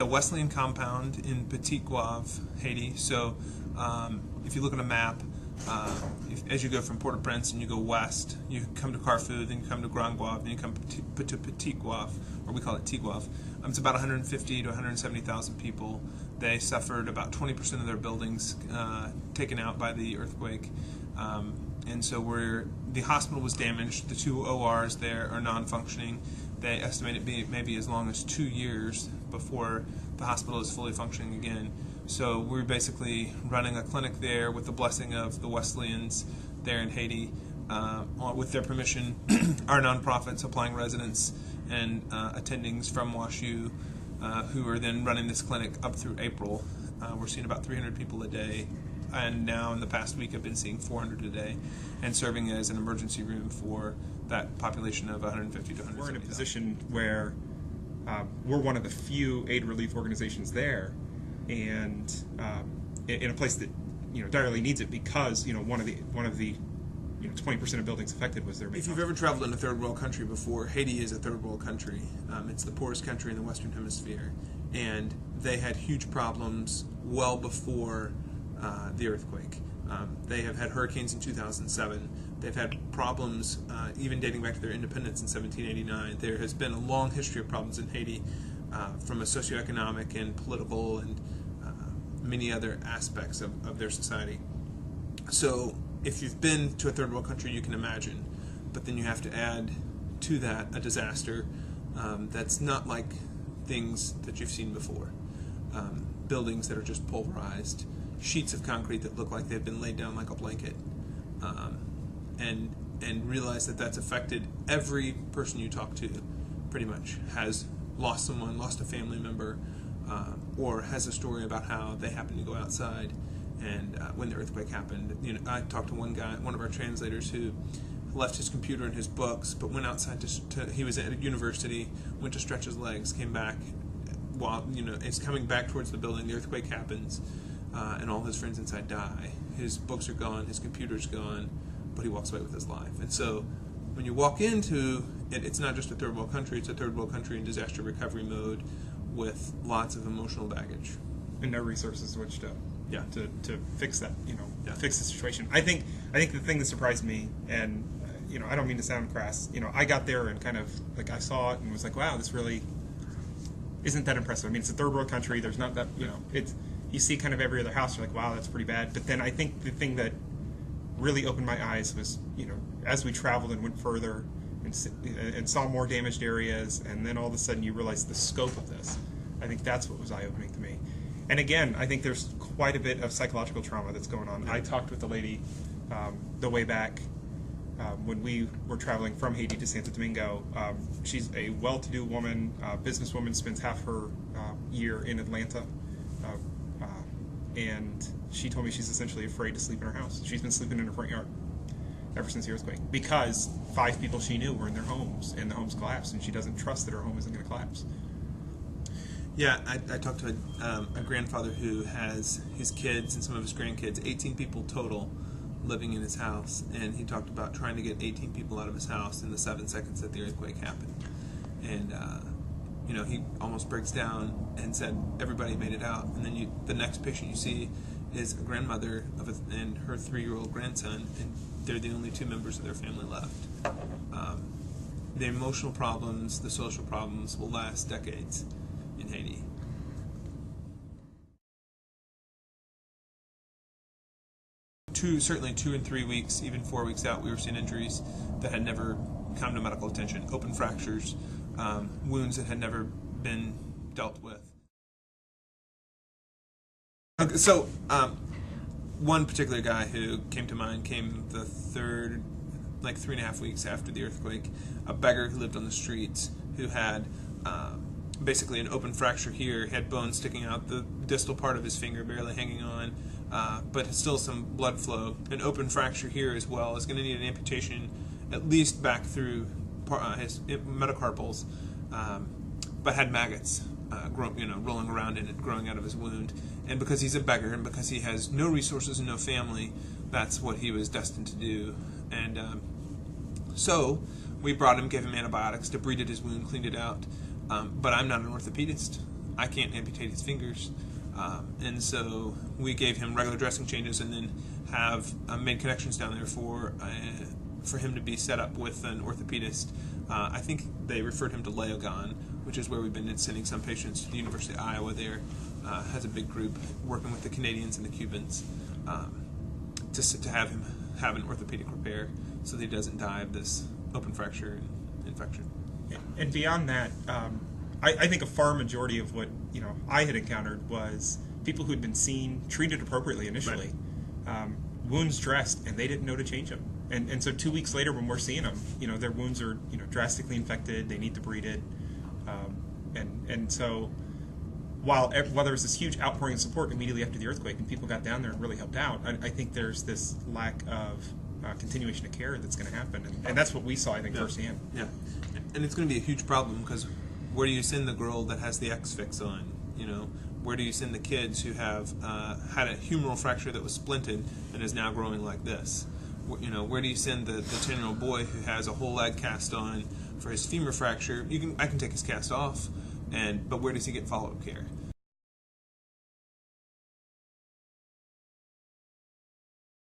A Wesleyan compound in Petit Goâve, Haiti. So if you look at a map, as you go from Port-au-Prince and you go west, you come to Carrefour, then you come to Grand Goâve, then you come to Petit Goâve, or we call it Tigouave. It's about 150 to 170,000 people. They suffered about 20% of their buildings taken out by the earthquake. And so the hospital was damaged. The 2 ORs there are non-functioning. They estimate it be maybe as long as 2 years before the hospital is fully functioning again. So we're basically running a clinic there with the blessing of the Wesleyans there in Haiti. With their permission, our nonprofit supplying residents and attendings from WashU, who are then running this clinic up through April. We're seeing about 300 people a day, and now in the past week I've been seeing 400 a day, and serving as an emergency room for that population of 150 to 170. We're in a position where we're one of the few aid relief organizations there, and in a place that direly needs it, because one of the 20% of buildings affected was their main. If you've ever traveled in a third world country before, Haiti is a third world country. It's the poorest country in the Western Hemisphere, and they had huge problems well before the earthquake. They have had hurricanes in 2007. They've had problems even dating back to their independence in 1789. There has been a long history of problems in Haiti from a socioeconomic and political and many other aspects of their society. So if you've been to a third world country, you can imagine, but then you have to add to that a disaster that's not like things that you've seen before. Buildings that are just pulverized, sheets of concrete that look like they've been laid down like a blanket, and realize that that's affected every person you talk to. Pretty much has lost someone, lost a family member, or has a story about how they happened to go outside and when the earthquake happened. I talked to one guy, one of our translators, who left his computer and his books, but went outside he was at a university, went to stretch his legs, came back while is coming back towards the building. The earthquake happens, and all his friends inside die. His books are gone, his computer's gone, but he walks away with his life. And so when you walk into it, it's not just a third world country, it's a third world country in disaster recovery mode with lots of emotional baggage. And no resources which to fix that, fix the situation. I think the thing that surprised me, and I don't mean to sound crass, I got there and kind of I saw it and was like, wow, this really isn't that impressive. I mean, it's a third world country. There's not that, you see kind of every other house, you're like, wow, that's pretty bad. But then I think the thing that really opened my eyes was, as we traveled and went further and saw more damaged areas, and then all of a sudden you realize the scope of this. I think that's what was eye-opening to me. And again, I think there's quite a bit of psychological trauma that's going on. I talked with a lady the way back when we were traveling from Haiti to Santo Domingo. She's a well-to-do woman, businesswoman, spends half her year in Atlanta. And she told me she's essentially afraid to sleep in her house. She's been sleeping in her front yard ever since the earthquake, because 5 people she knew were in their homes, and the homes collapsed, and she doesn't trust that her home isn't going to collapse. Yeah, I talked to a grandfather who has his kids and some of his grandkids, 18 people total, living in his house, and he talked about trying to get 18 people out of his house in the 7 seconds that the earthquake happened. And he almost breaks down and said everybody made it out, and then the next picture you see is a grandmother and her 3-year-old grandson, and they're the only 2 members of their family left. The emotional problems, the social problems will last decades in Haiti. Certainly 2 and 3 weeks, even 4 weeks out, we were seeing injuries that had never come to medical attention, open fractures, wounds that had never been dealt with. Okay, so one particular guy who came to mind came the 3.5 weeks after the earthquake, a beggar who lived on the streets, who had basically an open fracture here, had bones sticking out the distal part of his finger barely hanging on, but still some blood flow. An open fracture here as well is going to need an amputation at least back through his metacarpals, but had maggots rolling around in it, growing out of his wound. And because he's a beggar and because he has no resources and no family, that's what he was destined to do. And so we brought him, gave him antibiotics, debrided his wound, cleaned it out. But I'm not an orthopedist. I can't amputate his fingers. And so we gave him regular dressing changes, and then have made connections down there for him to be set up with an orthopedist. I think they referred him to Leogon, which is where we've been sending some patients to the University of Iowa. There has a big group working with the Canadians and the Cubans to have him have an orthopedic repair so that he doesn't die of this open fracture infection. And beyond that, I think a far majority of what I had encountered was people who had been seen, treated appropriately initially, right. Wounds dressed, and they didn't know to change them. And so 2 weeks later, when we're seeing them, their wounds are drastically infected. They need debrided, and so while there was this huge outpouring of support immediately after the earthquake, and people got down there and really helped out, I think there's this lack of continuation of care that's going to happen, and that's what we saw, I think, firsthand. Yeah, and it's going to be a huge problem, because where do you send the girl that has the X-fix on? Where do you send the kids who have had a humeral fracture that was splinted and is now growing like this? Where do you send the 10-year-old boy who has a whole leg cast on for his femur fracture? I can take his cast off, but where does he get follow-up care?